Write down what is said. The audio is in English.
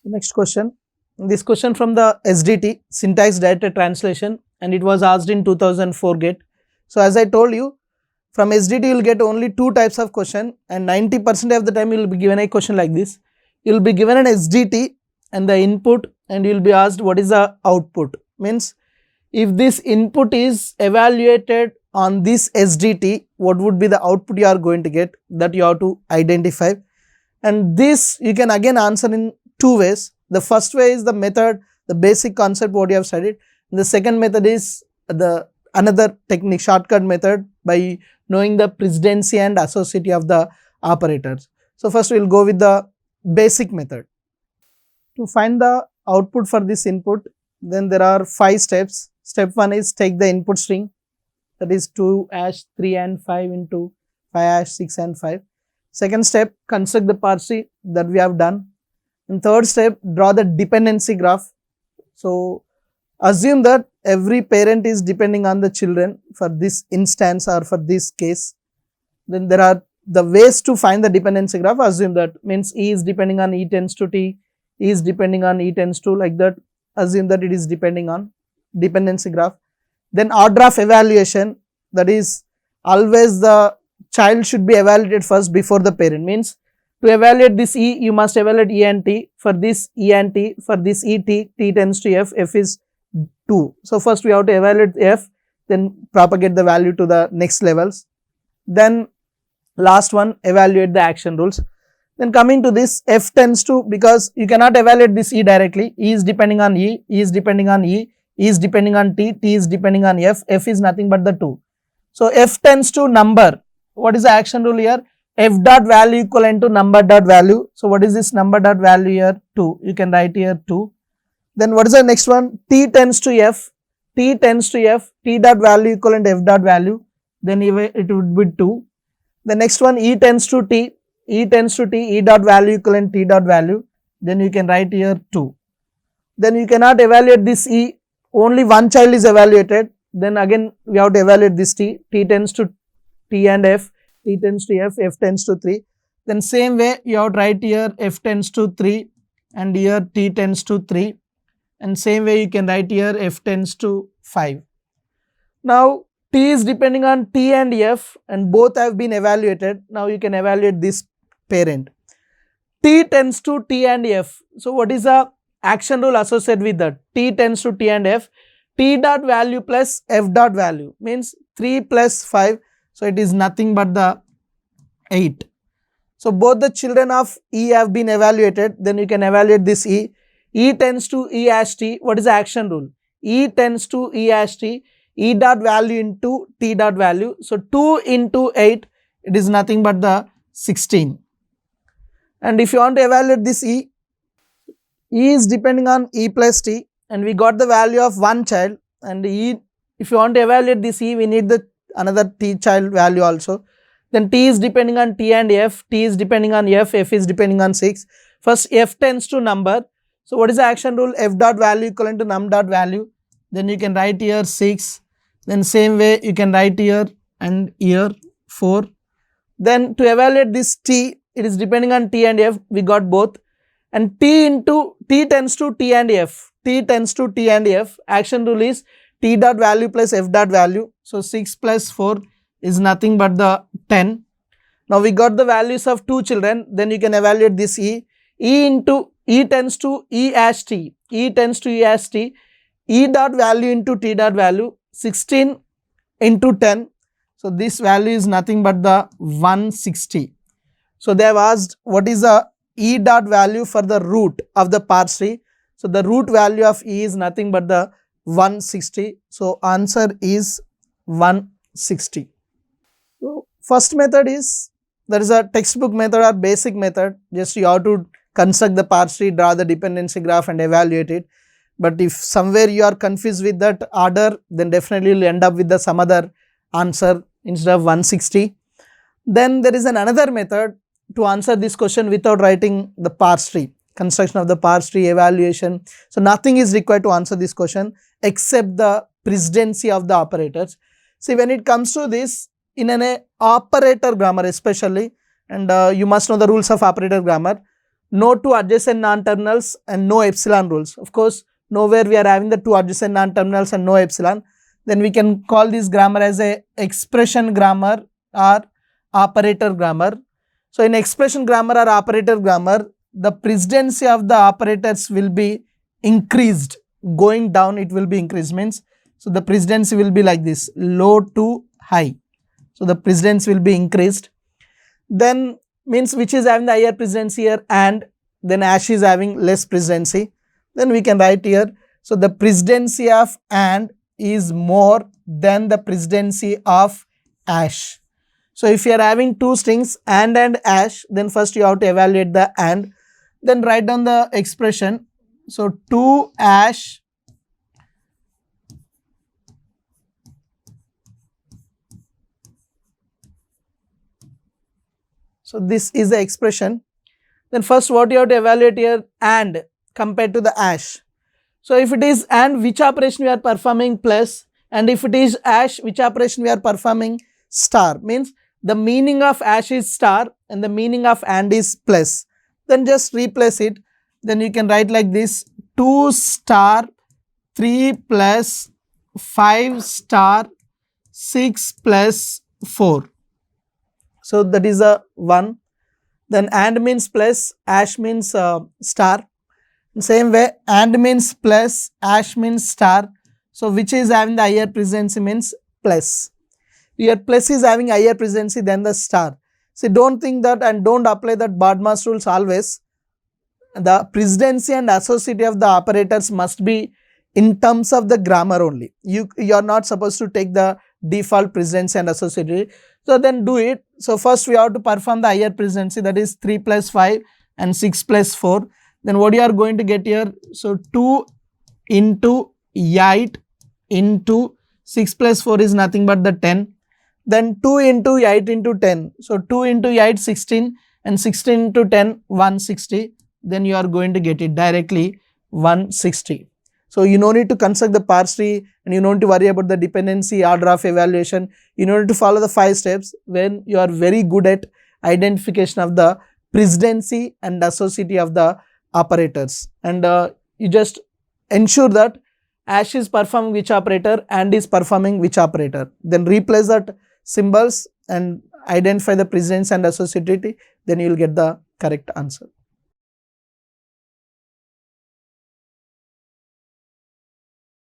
Next question. This question from the SDT, Syntax Directed Translation, and it was asked in 2004 GATE. So as I told you, from SDT you will get only two types of question, and 90% of the time you will be given a question like this. You will be given an SDT and the input, and you will be asked what is the output. Means if this input is evaluated on this SDT, what would be the output you are going to get, that you have to identify. And this you can again answer in two ways. The first way is the method, the basic concept what you have studied. The second method is the another technique, shortcut method, by knowing the precedency and associativity of the operators. So first we will go with the basic method. To find the output for this input, then there are 5 steps. Step 1 is take the input string, that is 2 hash 3 and 5 into 5 hash 6 and 5. Second step, construct the parse tree, that we have done. And third step, draw the dependency graph. So assume that every parent is depending on the children for this instance or for this case. Then there are the ways to find the dependency graph. Assume that means E is depending on E tends to T, E is depending on E tends to, like that. Assume that it is depending on dependency graph. Then order of evaluation, that is always the child should be evaluated first before the parent. Means to evaluate this E, you must evaluate E and T. For this E and T, for this E, T tends to F, F is 2. So first we have to evaluate F, then propagate the value to the next levels. Then last one, evaluate the action rules. Then coming to this, F tends to, because you cannot evaluate this E directly, E is depending on E, E is depending on E, E is depending on T, T is depending on F, F is nothing but the 2. So F tends to number. What is the action rule here? F dot value equivalent to number dot value. So what is this number dot value here? 2. You can write here 2. Then what is the next one? T tends to F. T tends to F. T dot value equivalent to F dot value. Then it would be 2. The next one, E tends to T. E tends to T. E dot value equivalent T dot value. Then you can write here 2. Then you cannot evaluate this E. Only one child is evaluated. Then again we have to evaluate this T. T tends to T and F. T tends to F. F tends to 3. Then same way you have to write here F tends to 3 and here T tends to 3. And same way you can write here F tends to 5. Now T is depending on T and F and both have been evaluated. Now you can evaluate this parent. T tends to T and F. So what is the action rule associated with that? T tends to T and F. T dot value plus F dot value means 3 plus 5. So it is nothing but the 8. So both the children of E have been evaluated. Then you can evaluate this E. E tends to E hash T. What is the action rule? E tends to E hash T. E dot value into T dot value. So 2 into 8, it is nothing but the 16. And if you want to evaluate this E, E is depending on E plus T and we got the value of one child, and E, if you want to evaluate this E, we need the another T child value also. Then T is depending on T and F, T is depending on F, F is depending on 6. First F tends to number. So what is the action rule? F dot value equivalent to num dot value. Then you can write here 6. Then same way you can write here and here 4. Then to evaluate this T, it is depending on T and F, we got both. And T into T tends to T and F, T tends to T and F, action rule is T dot value plus F dot value. So 6 plus 4 is nothing but the 10. Now we got the values of 2 children, then you can evaluate this E. E into E tends to E hash T, E tends to E hash T, E dot value into T dot value, 16 into 10. So this value is nothing but the 160. So they have asked what is the E dot value for the root of the parse tree. So the root value of E is nothing but the 160. So answer is 160. So first method is, there is a textbook method or basic method. Just you have to construct the parse tree, draw the dependency graph and evaluate it. But if somewhere you are confused with that order, then definitely you will end up with the some other answer instead of 160. Then there is another method to answer this question without writing the parse tree, construction of the parse tree, evaluation. So nothing is required to answer this question except the precedency of the operators. See, when it comes to this, in an operator grammar especially, and you must know the rules of operator grammar, no two adjacent non-terminals and no epsilon rules. Of course, nowhere we are having the two adjacent non-terminals and no epsilon. Then we can call this grammar as a expression grammar or operator grammar. So in expression grammar or operator grammar, the precedency of the operators will be increased. Going down, it will be increased, means, so the precedency will be like this, low to high. So the precedence will be increased. Then means which is having the higher precedency here, and then ASH is having less precedency. Then we can write here, so the precedency of AND is more than the precedency of ASH. So if you are having two strings AND and ASH, then first you have to evaluate the AND, then write down the expression. So 2 ASH so this is the expression. Then first what you have to evaluate here, AND compared to the ASH. So if it is AND, which operation we are performing plus, and if it is ASH, which operation we are performing star, means the meaning of ASH is star and the meaning of AND is plus. Then just replace it. Then you can write like this, 2 star 3 plus 5 star 6 plus 4. So that is a 1. Then AND means plus, ASH means star. Same way, AND means plus, ASH means star. So which is having the higher precedency means plus. Your plus is having higher precedency than the star. See, don't think that and don't apply that BODMAS rules always. The precedency and associativity of the operators must be in terms of the grammar only. You are not supposed to take the default precedency and associativity. So then do it. So first we have to perform the higher precedency, that is 3 plus 5 and 6 plus 4. Then what you are going to get here? So 2 into 8 into 6 plus 4 is nothing but the 10. Then 2 into 8 into 10. So 2 into 8 16 and 16 into 10 160. Then you are going to get it directly 160. So you no need to construct the parse tree and you don't need to worry about the dependency order of evaluation. You don't need to follow the 5 steps when you are very good at identification of the precedency and associativity of the operators. And you just ensure that ASH is performing which operator, AND is performing which operator. Then replace that symbols and identify the precedency and associativity. Then you will get the correct answer.